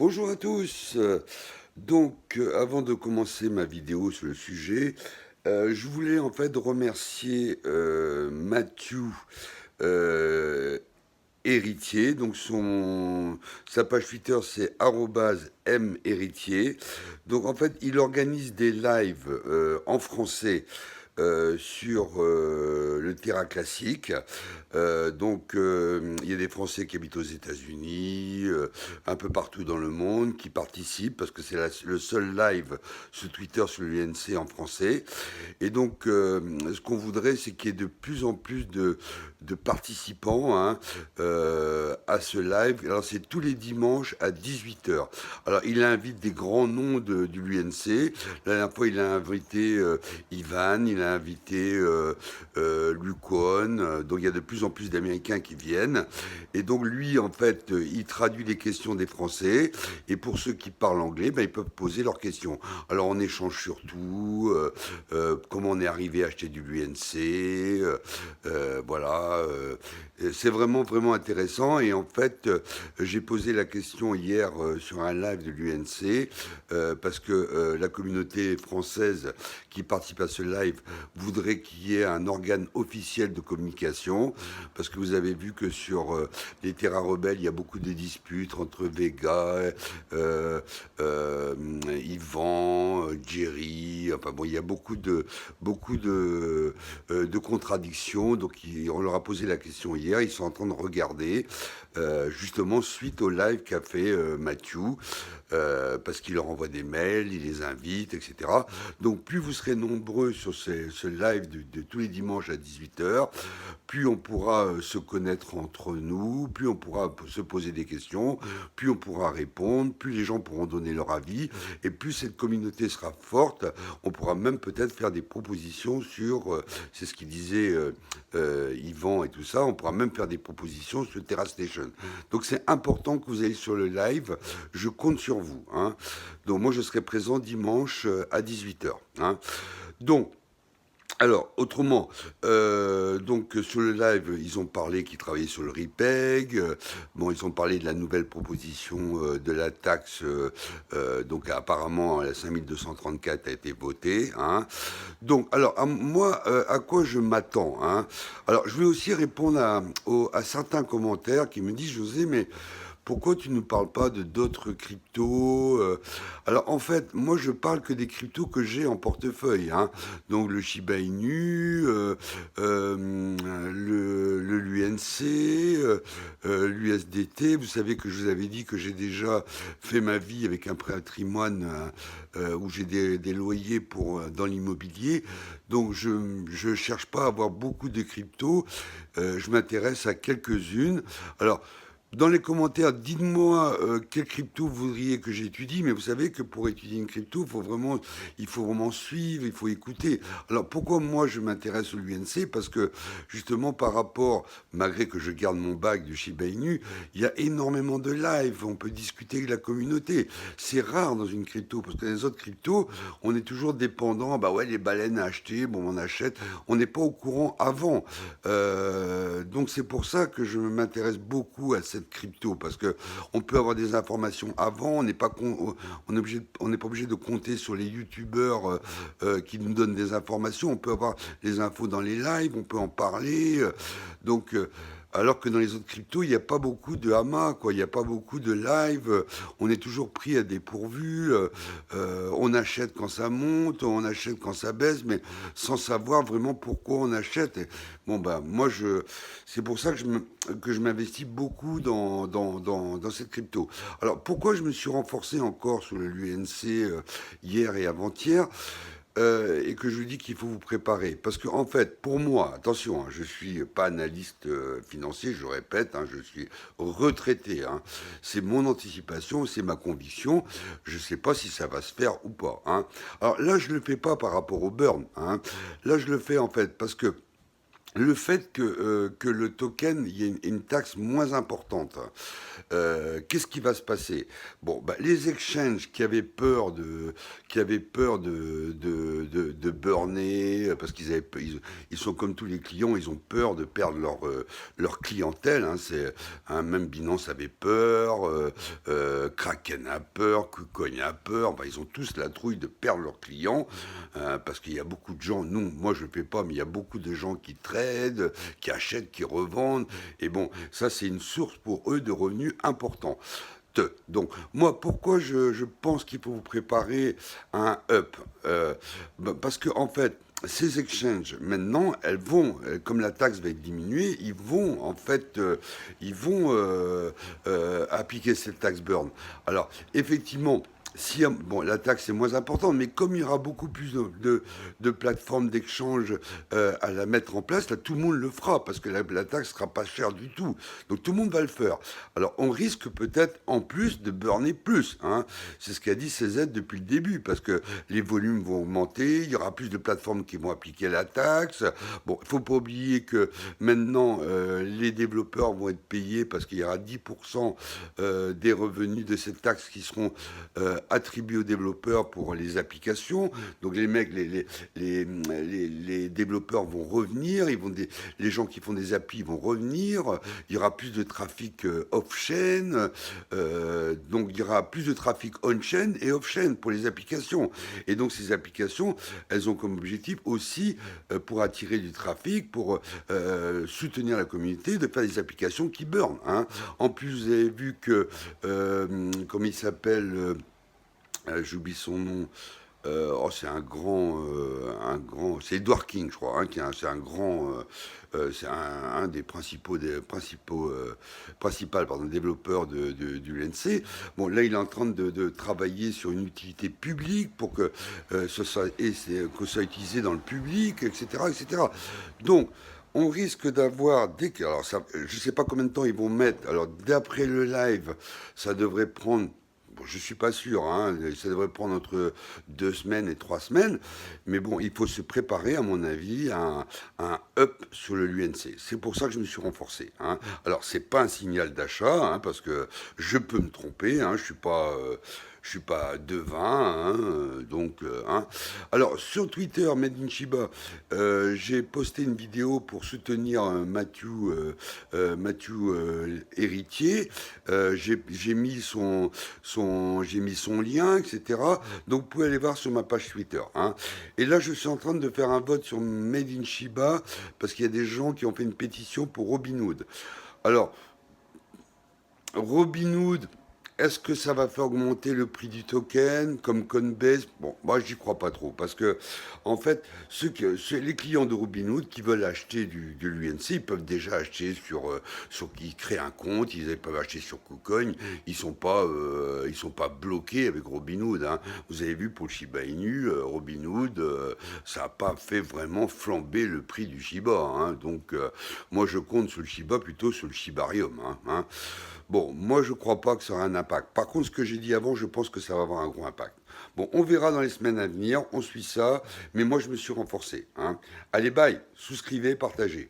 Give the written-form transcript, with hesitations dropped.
Bonjour à tous. Avant de commencer ma vidéo sur le sujet, je voulais en fait remercier Mathieu euh, Héritier. Sa page Twitter c'est @mhéritier. Donc en fait, il organise des lives en français sur le terrain classique. Il y a des Français qui habitent aux États-Unis, un peu partout dans le monde, qui participent parce que c'est le seul live sur Twitter sur l'UNC en français. Ce qu'on voudrait, c'est qu'il y ait de plus en plus de participants à ce live. Alors, c'est tous les dimanches à 18 h. Alors, il invite des grands noms du l'UNC. La dernière fois, il a invité Ivan, il a invité Lucon. Donc, il y a de plus en plus d'Américains qui viennent. Et donc, lui, en fait, il traduit les questions des Français. Et pour ceux qui parlent anglais, ben, ils peuvent poser leurs questions. Alors, on échange sur tout. Comment on est arrivé à acheter du l'UNC, voilà. C'est vraiment vraiment intéressant et en fait j'ai posé la question hier sur un live de l'UNC parce que la communauté française qui participe à ce live voudrait qu'il y ait un organe officiel de communication parce que vous avez vu que sur les terrains rebelles il y a beaucoup de disputes entre Vega, Yvan, Jerry, enfin bon il y a beaucoup de contradictions. On leur a posé la question hier. Ils sont en train de regarder, justement, suite au live qu'a fait Mathieu, parce qu'il leur envoie des mails, il les invite, etc. Donc, plus vous serez nombreux sur ce live de tous les dimanches à 18 h, plus on pourra se connaître entre nous, plus on pourra se poser des questions, plus on pourra répondre, plus les gens pourront donner leur avis, et plus cette communauté sera forte, on pourra même peut-être faire des propositions sur, c'est ce qu'il disait Yvan et tout ça, on pourra même faire des propositions sur Terra Station. Donc c'est important que vous ayez sur le live, je compte sur vous. Donc moi je serai présent dimanche à 18 h. Donc, alors, autrement, sur le live, ils ont parlé qu'ils travaillaient sur le RIPEG. Bon, ils ont parlé de la nouvelle proposition de la taxe. Donc, apparemment, la 5234 a été votée. Donc, alors, moi, à quoi je m'attends, Alors, je vais aussi répondre à certains commentaires qui me disent, José, mais pourquoi tu ne nous parles pas de d'autres cryptos Alors en fait, moi je parle que des cryptos que j'ai en portefeuille. Donc le Shiba Inu, le l'UNC, l'USDT. Vous savez que je vous avais dit que j'ai déjà fait ma vie avec un patrimoine où j'ai des loyers dans l'immobilier. Donc je cherche pas à avoir beaucoup de cryptos. Je m'intéresse à quelques-unes. Alors dans les commentaires, dites-moi quelle crypto vous voudriez que j'étudie, mais vous savez que pour étudier une crypto, il faut vraiment suivre, il faut écouter. Alors pourquoi moi je m'intéresse au l'UNC? Parce que justement par rapport, malgré que je garde mon bac du Shiba Inu, il y a énormément de live, on peut discuter avec la communauté. C'est rare dans une crypto, parce que dans les autres cryptos, on est toujours dépendant, bah ouais, les baleines à acheter, bon on achète, on n'est pas au courant avant. Donc c'est pour ça que je m'intéresse beaucoup à cette crypto parce que on peut avoir des informations avant, on n'est pas obligé de compter sur les youtubeurs qui nous donnent des informations, on peut avoir les infos dans les lives, on peut en parler, donc alors que dans les autres cryptos, il n'y a pas beaucoup de hama, quoi. Il n'y a pas beaucoup de live. On est toujours pris à dépourvu. On achète quand ça monte, on achète quand ça baisse, mais sans savoir vraiment pourquoi on achète. Et bon, bah, c'est pour ça que je m'investis beaucoup dans cette crypto. Alors, pourquoi je me suis renforcé encore sur le l'UNC hier et avant-hier? Et que je lui dis qu'il faut vous préparer. Parce que en fait, pour moi, attention, je suis pas analyste financier, je répète, je suis retraité. C'est mon anticipation, c'est ma conviction. Je sais pas si ça va se faire ou pas. Alors là, je le fais pas par rapport au burn. Là, je le fais en fait parce que le fait que le token, il y ait une taxe moins importante, qu'est-ce qui va se passer? Bon, bah, les exchanges qui avaient peur de burn-er, parce ils sont comme tous les clients, ils ont peur de perdre leur clientèle, hein. Même Binance avait peur, Kraken a peur, KuCoin a peur, enfin, ils ont tous la trouille de perdre leurs clients, parce qu'il y a beaucoup de gens, moi je le fais pas, mais il y a beaucoup de gens qui trade, qui achètent, qui revendent, et bon, ça c'est une source pour eux de revenus importants. Donc, moi, pourquoi je pense qu'il faut vous préparer à un up? Parce que, en fait, ces exchanges, maintenant, comme la taxe va être diminuée, en fait, ils vont appliquer cette taxe burn. Alors, effectivement, si, bon, la taxe est moins importante, mais comme il y aura beaucoup plus de plateformes d'échange à la mettre en place, là, tout le monde le fera, parce que la taxe sera pas chère du tout. Donc tout le monde va le faire. Alors on risque peut-être en plus de burner plus, hein. C'est ce qu'a dit CZ depuis le début, parce que les volumes vont augmenter, il y aura plus de plateformes qui vont appliquer la taxe. Bon, il faut pas oublier que maintenant, les développeurs vont être payés parce qu'il y aura 10% des revenus de cette taxe qui seront attribués aux développeurs pour les applications. Donc les mecs, les développeurs vont revenir, les gens qui font des applis vont revenir, il y aura plus de trafic off-chain, donc il y aura plus de trafic on-chain et off-chain pour les applications. Et donc ces applications, elles ont comme objectif aussi, pour attirer du trafic, pour soutenir la communauté, de faire des applications qui burn, hein. En plus, vous avez vu que, comme il s'appelle, j'oublie son nom. C'est c'est Edward King, je crois, hein, c'est un grand, c'est un des principaux pardon, développeurs du LNC. Bon, là, il est en train de travailler sur une utilité publique pour que que ça soit utilisé dans le public, etc., etc. Donc, on risque d'avoir alors ça, je sais pas combien de temps ils vont mettre. Alors, d'après le live, ça devrait prendre. Bon, je suis pas sûr, hein, ça devrait prendre entre 2 semaines et 3 semaines, mais bon, il faut se préparer, à mon avis, à un up sur le l'UNC. C'est pour ça que je me suis renforcé, hein. Alors, c'est pas un signal d'achat, hein, parce que je peux me tromper, hein, je suis pas devin, hein, hein. Alors, sur Twitter, Made in Shiba, j'ai posté une vidéo pour soutenir Mathieu Héritier. J'ai mis j'ai mis son lien, etc. Donc, vous pouvez aller voir sur ma page Twitter, hein. Et là, je suis en train de faire un vote sur Made in Shiba parce qu'il y a des gens qui ont fait une pétition pour Robinhood. Alors, Robinhood, est-ce que ça va faire augmenter le prix du token comme Coinbase? Bon, moi j'y crois pas trop parce que en fait, les clients de Robinhood qui veulent acheter de l'UNC, ils peuvent déjà acheter ils créent un compte, peuvent acheter sur KuCoin, ils sont pas bloqués avec Robinhood, hein. Vous avez vu pour le Shiba Inu, Robinhood, ça a pas fait vraiment flamber le prix du Shiba, hein. Donc moi je compte sur le Shiba plutôt sur le Shibarium, hein. Bon, moi je crois pas que ça aura un impact. Par contre, ce que j'ai dit avant, je pense que ça va avoir un gros impact. Bon, on verra dans les semaines à venir, on suit ça, mais moi je me suis renforcé, hein. Allez, bye, souscrivez, partagez.